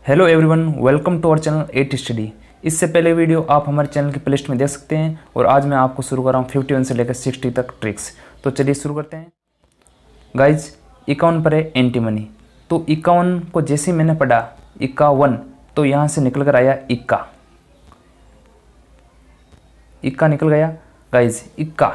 Hello everyone, welcome to our channel 8 study. इससे पहले video आप हमारे चैनल की प्लेलिस्ट में देख सकते हैं और आज मैं आपको शुरू कर रहा हूँ 51 से लेकर 60 तक ट्रिक्स। तो चलिए शुरू करते हैं। गाइज 51 पर है एंटीमनी। तो 51 को जैसे ही मैंने पढ़ा 51, तो यहाँ से निकल कर आया इक्का। इक्का निकल गया गाइज। इक्का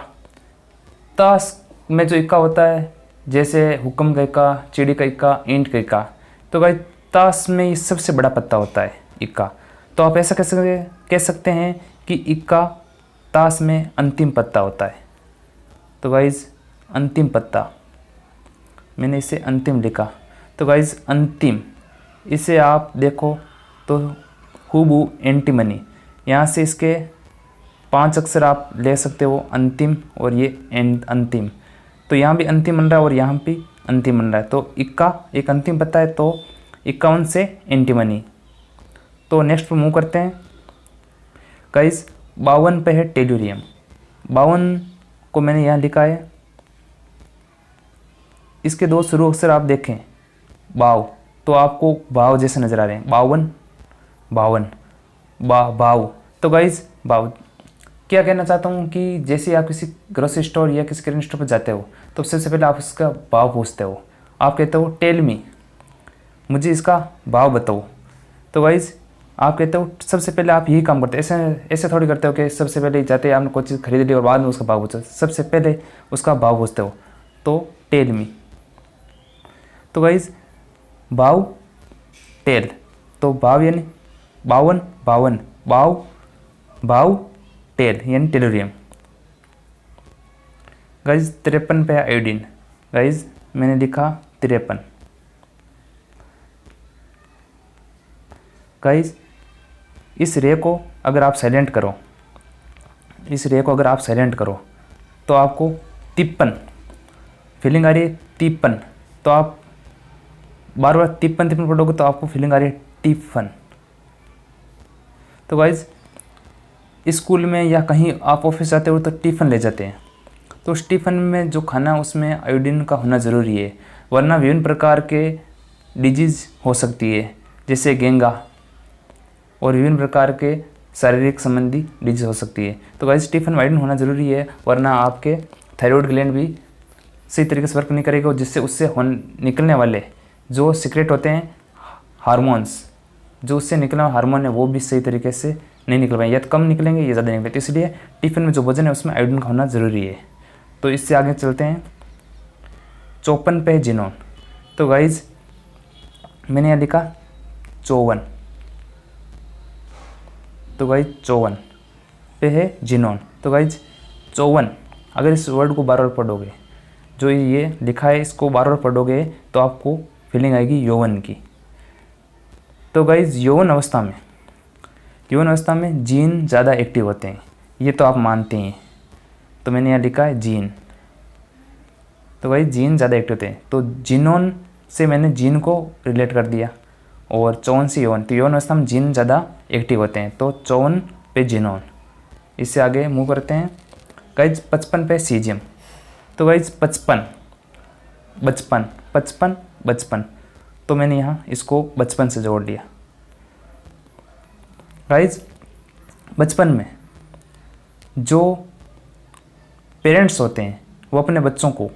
ताश में जो इक्का होता है, जैसे हुक्म का इक्का, चिड़ी का इक्का, ईंट का इक्का, तो गाइज ताश में ये सबसे बड़ा पत्ता होता है इक्का। तो आप ऐसा कह सकते हैं कि इक्का ताश में अंतिम पत्ता होता है। तो गाइज अंतिम पत्ता, मैंने इसे अंतिम लिखा। तो गाइज अंतिम, इसे आप देखो तो हुबू एंटीमनी, यहाँ से इसके 5 अक्षर आप ले सकते हो, अंतिम और ये अंतिम। तो यहाँ भी अंतिम बन रहा है और यहाँ भी अंतिम बन रहा है। तो इक्का एक अंतिम पत्ता है, तो 51 से एंटीमनी। तो नेक्स्ट पर मूव करते हैं। गाइस 52 पे है टेल्यूरियम। 52 को मैंने यहाँ लिखा है, इसके 2 शुरू अक्षर आप देखें बाव, तो आपको भाव जैसे नज़र आ रहे हैं। 52 बाव। तो गाइस बाव क्या कहना चाहता हूँ कि जैसे आप किसी ग्रोसरी स्टोर या किसी किराना स्टोर पर जाते हो तो सबसे पहले आप उसका भाव पूछते हो। आप कहते हो टेल मी, मुझे इसका भाव बताओ। तो गाइज आप कहते हो, सबसे पहले आप यही काम करते हो। ऐसे थोड़ी करते हो कि सबसे पहले जाते आपने कोई चीज़ खरीद ली और बाद में उसका भाव पूछो। सबसे पहले उसका भाव पूछते हो। तो टेल मी, तो गाइज भाव टेल, तो भाव यानी 52 भाव टेल यानी टेल्यूरियम। गाइज 53 पे है आयोडीन। गाइज मैंने लिखा 53। गाइज इस रे को अगर आप साइलेंट करो, तो आपको 53 फीलिंग आ रही है। 53, तो आप बार बार 53 पढ़ोगे तो आपको फीलिंग आ रही है टिफन। तो गाइज स्कूल में या कहीं आप ऑफिस जाते हो तो टिफ़िन ले जाते हैं। तो उस टिफ़िन में जो खाना उसमें आयोडीन का होना ज़रूरी है, वरना विभिन्न प्रकार के डिजीज़ हो सकती है, जैसे गेंगा और विभिन्न प्रकार के शारीरिक संबंधी डिजीज हो सकती है। तो गाइस टिफ़िन में आयोडीन होना ज़रूरी है, वरना आपके थायराइड ग्लैंड भी सही तरीके से वर्क नहीं करेगा, जिससे उससे निकलने वाले जो सीक्रेट होते हैं हार्मोन्स, जो उससे निकलने वाले हार्मोन है, वो भी सही तरीके से नहीं निकल पाएंगे, या तो कम निकलेंगे या ज़्यादा निकलेंगे। तो इसलिए टिफ़िन में जो भोजन है उसमें आयोडीन का होना ज़रूरी है। तो इससे आगे चलते हैं। 54 पे है जिनोन। तो गाइज मैंने यहाँ लिखा 54। तो गाइज 54 पे है जिनोन। तो गाइज 54, अगर इस वर्ड को बार बार पढ़ोगे, जो ये लिखा है इसको बार बार पढ़ोगे, तो आपको फीलिंग आएगी यौवन की। तो गाइज यौवन अवस्था में जीन ज़्यादा एक्टिव होते हैं, ये तो आप मानते हैं। तो मैंने यहाँ लिखा है जीन। तो गाइज जीन ज़्यादा एक्टिव होते हैं, तो जिनोन से मैंने जीन को रिलेट कर दिया, और 54 से यौवन, तो यौवन अवस्था में जीन ज़्यादा एक्टिव होते हैं। तो 54 पे जिनोन। इससे आगे मूव करते हैं। गाइज 55 पे सीजियम। तो गाइज 55, तो मैंने यहाँ इसको 55 से जोड़ लिया। गाइज बचपन में जो पेरेंट्स होते हैं वो अपने बच्चों को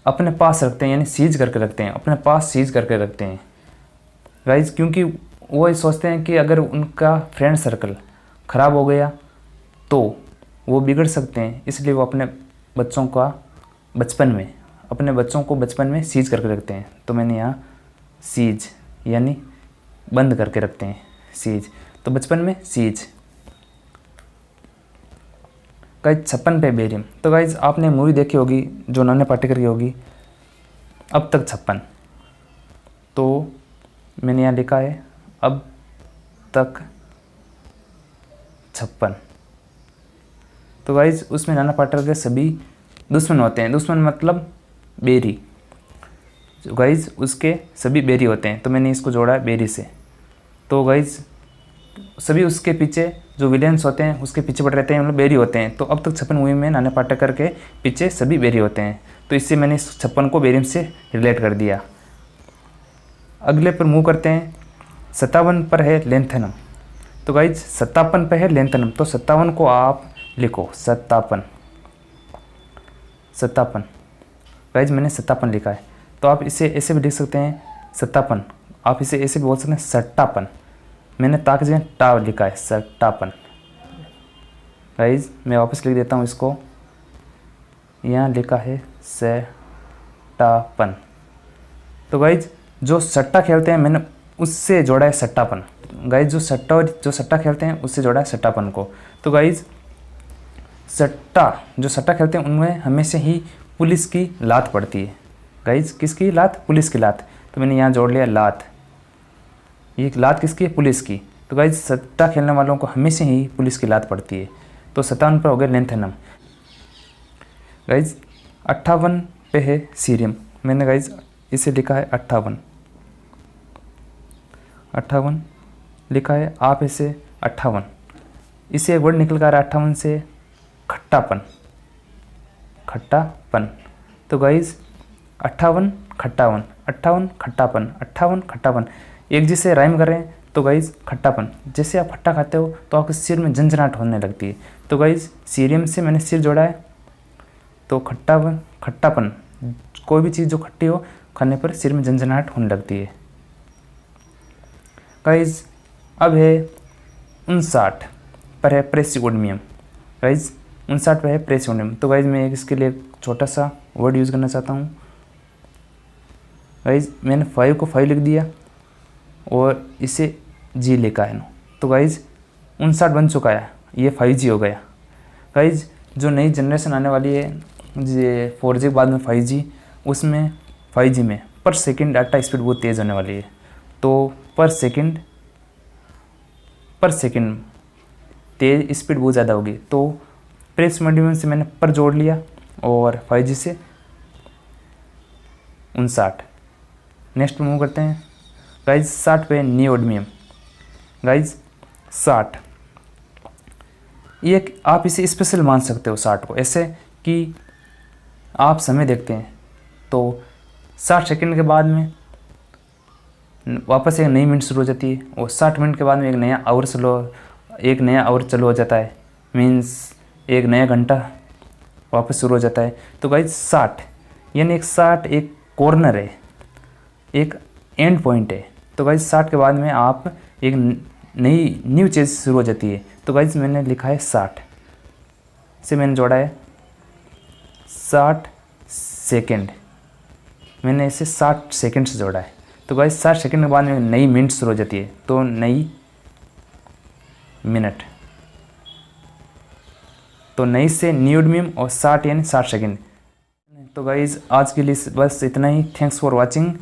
अपने पास रखते हैं, यानी सीज करके रखते हैं, अपने पास सीज करके रखते हैं गाइज, क्योंकि वो ये सोचते हैं कि अगर उनका फ्रेंड सर्कल ख़राब हो गया तो वो बिगड़ सकते हैं। इसलिए वो अपने बच्चों को बचपन में सीज करके रखते हैं। तो मैंने यहाँ सीज यानी बंद करके रखते हैं, सीज। तो बचपन में सीज। गाइज 56 पे बेरियम। तो गाइज आपने मूवी देखी होगी जो नाना पाटेकर की होगी, अब तक 56। तो मैंने यहाँ लिखा है अब तक 56। तो गाइज उसमें नाना पाटेकर के सभी दुश्मन होते हैं। दुश्मन मतलब बेरी। तो गाइज उसके सभी बेरी होते हैं, तो मैंने इसको जोड़ा है बेरी से। तो गाइज सभी उसके पीछे जो विलेंस होते हैं उसके पीछे पड़ रहते हैं, मतलब बेरी होते हैं। तो अब तक 56 मूवी में नाना पाटेकर के पीछे सभी बेरी होते हैं, तो इससे मैंने इस 56 को बेरियम से रिलेट कर दिया। अगले पर मूव करते हैं। 57 पर है लेंथनम। तो गाइज 57 पे है लेंथनम, तो 57 को आप लिखो 57। गाइज मैंने 57 लिखा है, तो आप इसे ऐसे भी लिख सकते हैं 57। आप इसे ऐसे भी बोल सकते हैं सट्टापन। मैंने ता की जगह टा लिखा है, सट्टापन। गाइज मैं वापस लिख देता हूँ इसको, यहाँ लिखा है सट्टापन। तो गाइज जो सट्टा खेलते हैं मैंने उससे जोड़ा है सट्टापन। गाइज जो सट्टा खेलते हैं उससे जोड़ा है सट्टापन को। तो गाइज जो सट्टा खेलते हैं उनमें हमेशा ही पुलिस की लात पड़ती है। गाइज किसकी लात? पुलिस की लात। तो मैंने यहाँ जोड़ लिया लात। ये लात किसकी है? पुलिस की। तो गाइज सट्टा खेलने वालों को हमेशा ही पुलिस की लात पड़ती है। तो 57 पर हो गया लेंथनम। गाइज 58 पे है सीरियम। मैंने गाइज इसे लिखा है 58 लिखा है, आप इसे 58। इसे एक वर्ड निकल कर आ रहा है 58 से, खट्टापन। तो गाइज 58 खट्टावन, 58 खट्टापन, 58 खट्टापन एक जैसे राइम कर रहे हैं। तो गाइज खट्टापन, जैसे आप खट्टा खाते हो तो आपके सिर में झंझनाहट होने लगती है। तो गाइज सीरियम से मैंने सिर जोड़ा है, तो खट्टापन कोई भी चीज़ जो खट्टी हो खाने पर सिर में झंझनाहट होने लगती है। गाइज अब है 59 पर है प्रेसिओडमियम। गाइज 59 पर है प्रेसिओडमियम। तो गाइज मैं इसके लिए एक छोटा सा वर्ड यूज़ करना चाहता हूँ। गाइज मैंने 5 को 5 लिख दिया और इसे जी लिखा है। तो गाइज 59 बन चुका है, ये 5G हो गया। गाइज जो नई जनरेशन आने वाली है, ये 4G के बाद में 5G, उसमें 5G में पर सेकंड डाटा स्पीड बहुत तेज़ होने वाली है। तो पर सेकंड तेज स्पीड बहुत ज़्यादा होगी। तो प्रेसिओडमियम से मैंने पर जोड़ लिया और 5G से 59। नेक्स्ट मूव करते हैं। गाइज 60 पे नियोडमियम। गाइज 60 ये आप इसे स्पेशल मान सकते हो 60 को, ऐसे कि आप समय देखते हैं तो 60 सेकंड के बाद में वापस एक नई मिनट शुरू हो जाती है और 60 मिनट के बाद में एक नया आवर चालू हो जाता है। मीन्स एक नया घंटा वापस शुरू हो जाता है। तो गाइज 60 यानी 60 एक कॉर्नर है, एक एंड पॉइंट है। तो गाइज 60 के बाद में आप एक नई न्यू चीज़ शुरू हो जाती है। तो गाइज मैंने लिखा है 60 से मैंने जोड़ा है 60 सेकेंड। मैंने इसे 60 सेकेंड से जोड़ा है। तो गाइज 60 सेकेंड के बाद में नई मिनट शुरू हो जाती है, तो नई मिनट। तो नई से नियोडमियम और 60 यानी 60 सेकेंड। तो गाइज आज के लिए बस इतना ही। Thanks for watching.